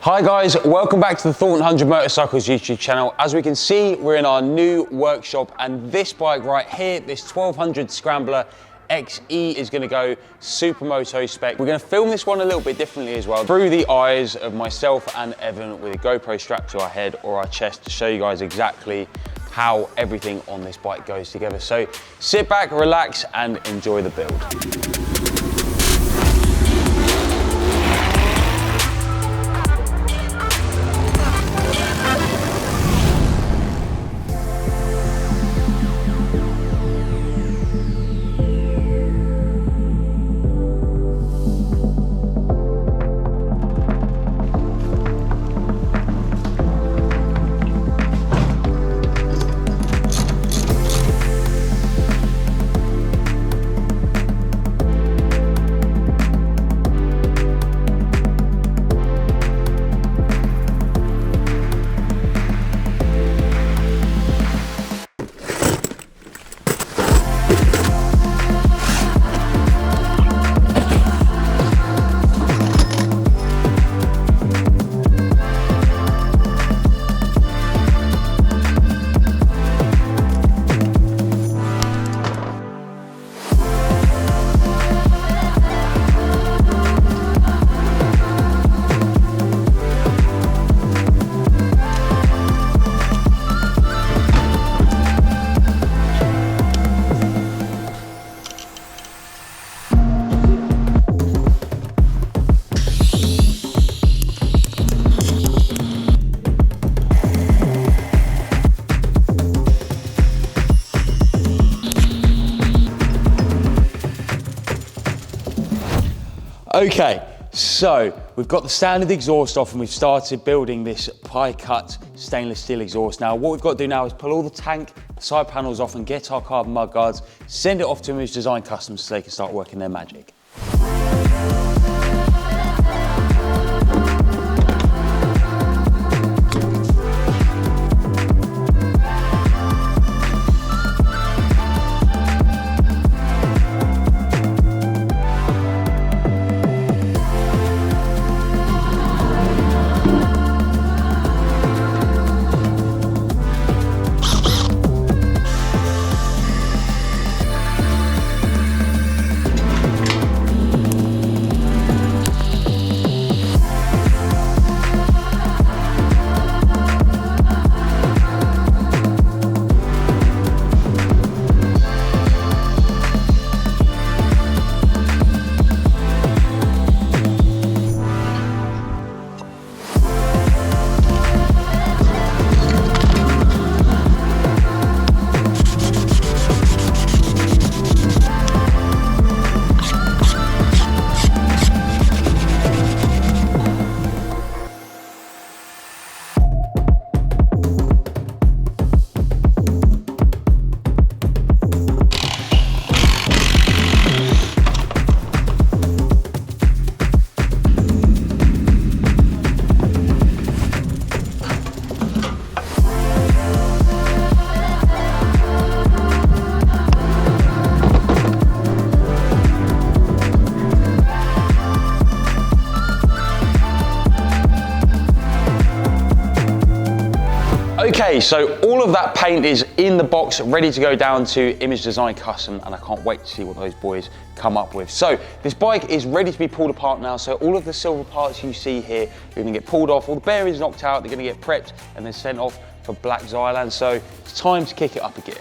Hi guys, welcome back to the Thornton 100 Motorcycles YouTube channel. As we can see, we're in our new workshop, and this bike right here, this 1200 Scrambler XE, is going to go Supermoto spec. We're going to film this one a little bit differently as well, through the eyes of myself and Evan, with a GoPro strapped to our head or our chest, to show you guys exactly how everything on this bike goes together. So sit back, relax and enjoy the build. Okay, so we've got the standard exhaust off and we've started building this pie cut stainless steel exhaust. Now what we've got to do now is pull all the tank, the side panels off and get our carbon mud guards, send it off to Image Design Custom so they can start working their magic. Okay, so all of that paint is in the box, ready to go down to Image Design Custom, and I can't wait to see what those boys come up with. So this bike is ready to be pulled apart now, so all of the silver parts you see here are going to get pulled off, all the bearings knocked out, they're going to get prepped and then sent off for black Xylan, so it's time to kick it up a gear.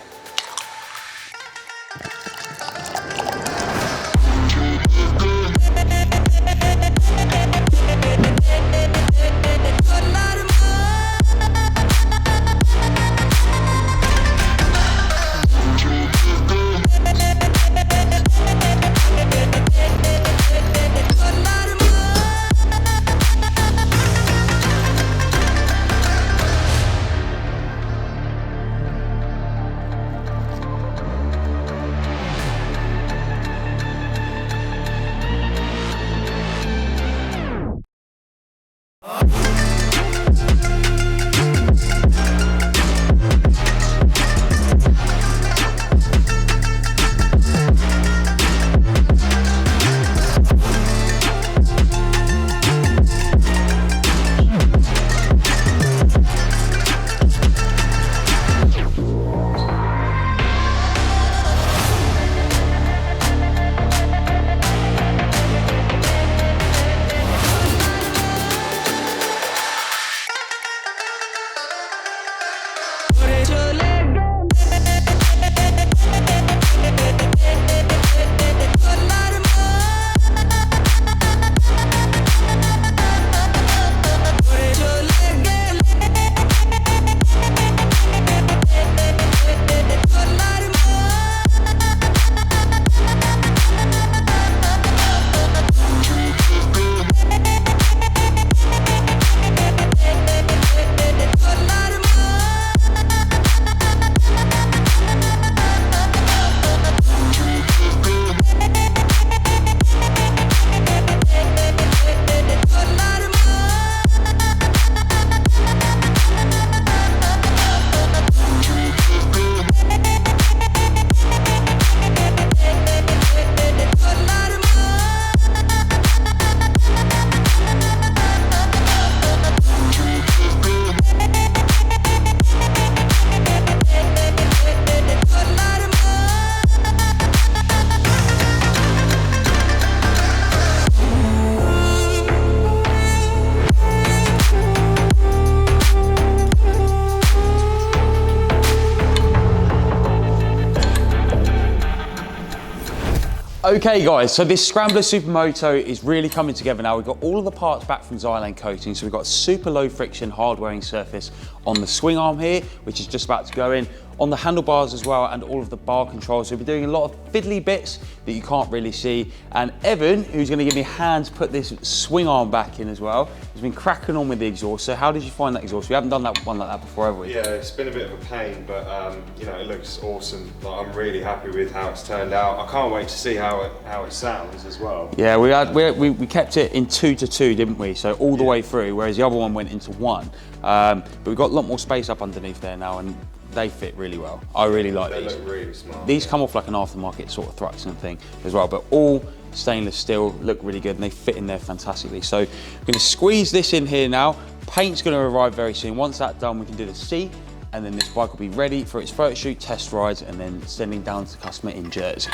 Okay guys, so this Scrambler Supermoto is really coming together now. We've got all of the parts back from Xylane coating, so we've got super low friction hard wearing surface on the swing arm here, which is just about to go in, on the handlebars as well, and all of the bar controls. So we're doing a lot of fiddly bits that you can't really see. And Evan, who's going to give me a hand to put this swing arm back in as well, has been cracking on with the exhaust. So how did you find that exhaust? We haven't done that one like that before, have we? Yeah, it's been a bit of a pain, but you know, it looks awesome. Like, I'm really happy with how it's turned out. I can't wait to see how it sounds as well. Yeah, we kept it in 2-2, didn't we? So all the way through, whereas the other one went into 1. But we've got a lot more space up underneath there now, and they fit really well. I really like these. They look really smart. These come off like an aftermarket sort of Thruxton thing as well, but all stainless steel, look really good, and they fit in there fantastically. So we're going to squeeze this in here now. Paint's going to arrive very soon. Once that's done, we can do the seat, and then this bike will be ready for its photo shoot, test rides, and then sending down to the customer in Jersey.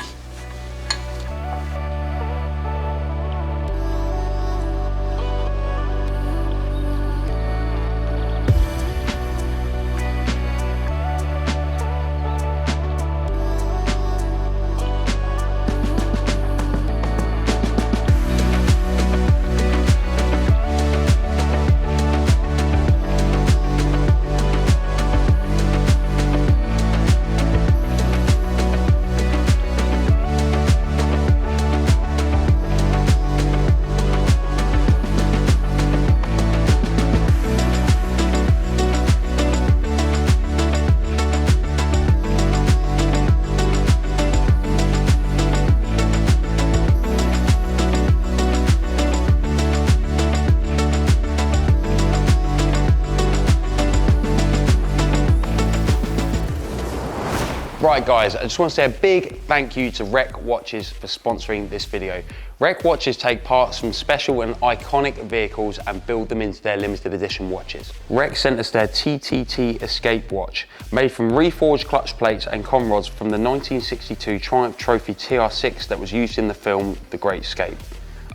Right guys, I just want to say a big thank you to Rec Watches for sponsoring this video. Rec Watches take parts from special and iconic vehicles and build them into their limited edition watches. Rec sent us their TTT Escape watch, made from reforged clutch plates and conrods from the 1962 Triumph Trophy TR6 that was used in the film The Great Escape.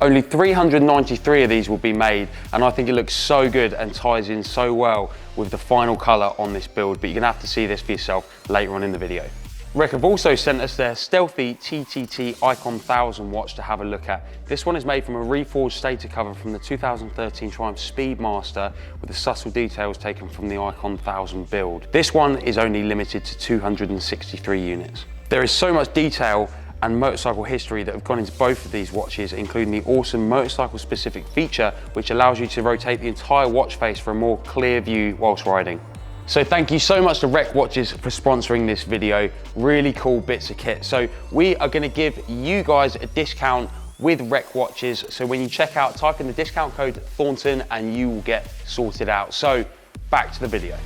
Only 393 of these will be made, and I think it looks so good and ties in so well with the final colour on this build, but you're going to have to see this for yourself later on in the video. Rec have also sent us their stealthy TTT Icon 1000 watch to have a look at. This one is made from a reforged stator cover from the 2013 Triumph Speedmaster with the subtle details taken from the Icon 1000 build. This one is only limited to 263 units. There is so much detail and motorcycle history that have gone into both of these watches, including the awesome motorcycle specific feature which allows you to rotate the entire watch face for a more clear view whilst riding. So thank you so much to Rec Watches for sponsoring this video. Really cool bits of kit. So we are going to give you guys a discount with Rec Watches. So when you check out, type in the discount code Thornton and you will get sorted out. So back to the video.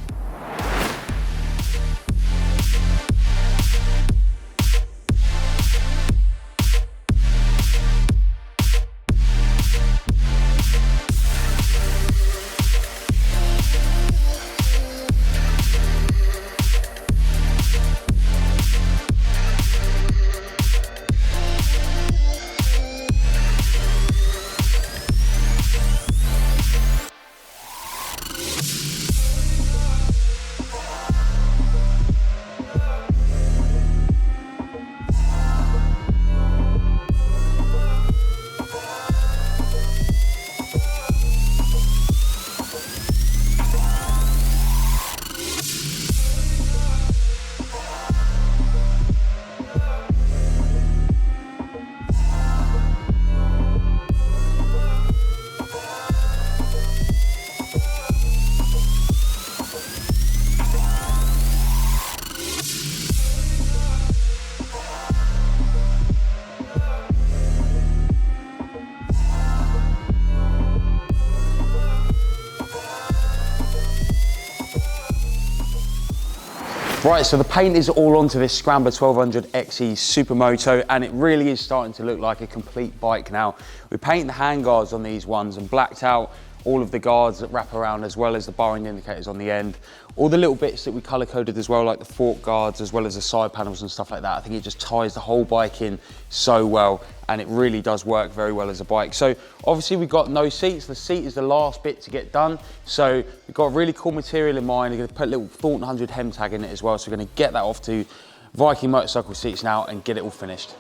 Right, so the paint is all onto this Scrambler 1200 XE Supermoto, and it really is starting to look like a complete bike now. We painted the handguards on these ones and blacked out all of the guards that wrap around, as well as the barring indicators on the end. All the little bits that we color coded as well, like the fork guards, as well as the side panels and stuff like that. I think it just ties the whole bike in so well, and it really does work very well as a bike. So obviously we've got no seats. The seat is the last bit to get done. So we've got really cool material in mind. We're going to put a little Thornton 100 hem tag in it as well. So we're going to get that off to Viking motorcycle seats now and get it all finished.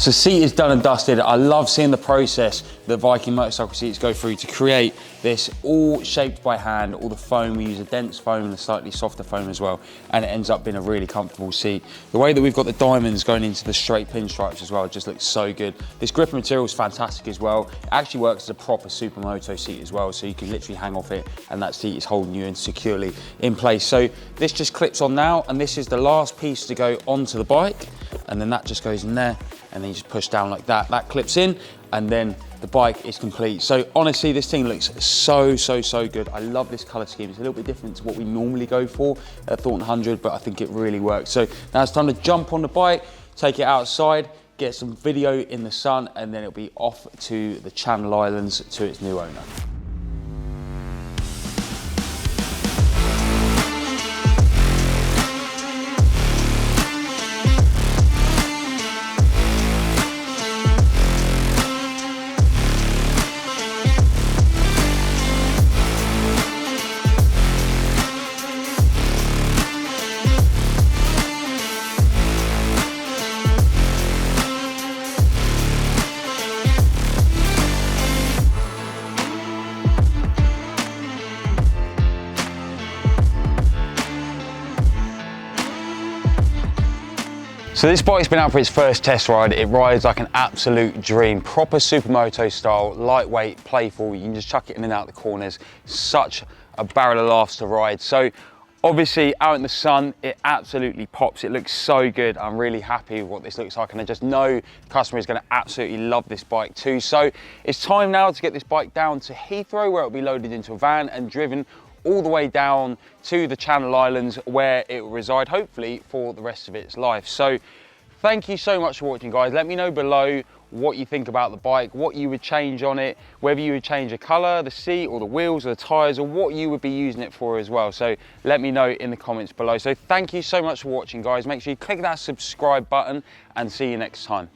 So seat is done and dusted. I love seeing the process that Viking motorcycle seats go through to create this, all shaped by hand, all the foam. We use a dense foam and a slightly softer foam as well, and it ends up being a really comfortable seat. The way that we've got the diamonds going into the straight pinstripes as well just looks so good. This gripper material is fantastic as well. It actually works as a proper Supermoto seat as well, so you can literally hang off it and that seat is holding you in securely in place. So this just clips on now, and this is the last piece to go onto the bike, and then that just goes in there, and then you just push down like that. That clips in, and then the bike is complete. So honestly, this thing looks so good. I love this color scheme. It's a little bit different to what we normally go for at Thornton 100, but I think it really works. So now it's time to jump on the bike, take it outside, get some video in the sun, and then it'll be off to the Channel Islands to its new owner. So this bike's been out for its first test ride. It rides like an absolute dream, proper Supermoto style, lightweight, playful. You can just chuck it in and out the corners. Such a barrel of laughs to ride. So obviously out in the sun, it absolutely pops. It looks so good. I'm really happy with what this looks like, and I just know the customer is going to absolutely love this bike too. So it's time now to get this bike down to Heathrow, where it'll be loaded into a van and driven all the way down to the Channel Islands, where it will reside, hopefully, for the rest of its life. So thank you so much for watching, guys. Let me know below what you think about the bike, what you would change on it, whether you would change the color, the seat, or the wheels, or the tires, or what you would be using it for as well. So let me know in the comments below. So thank you so much for watching, guys. Make sure you click that subscribe button, and see you next time.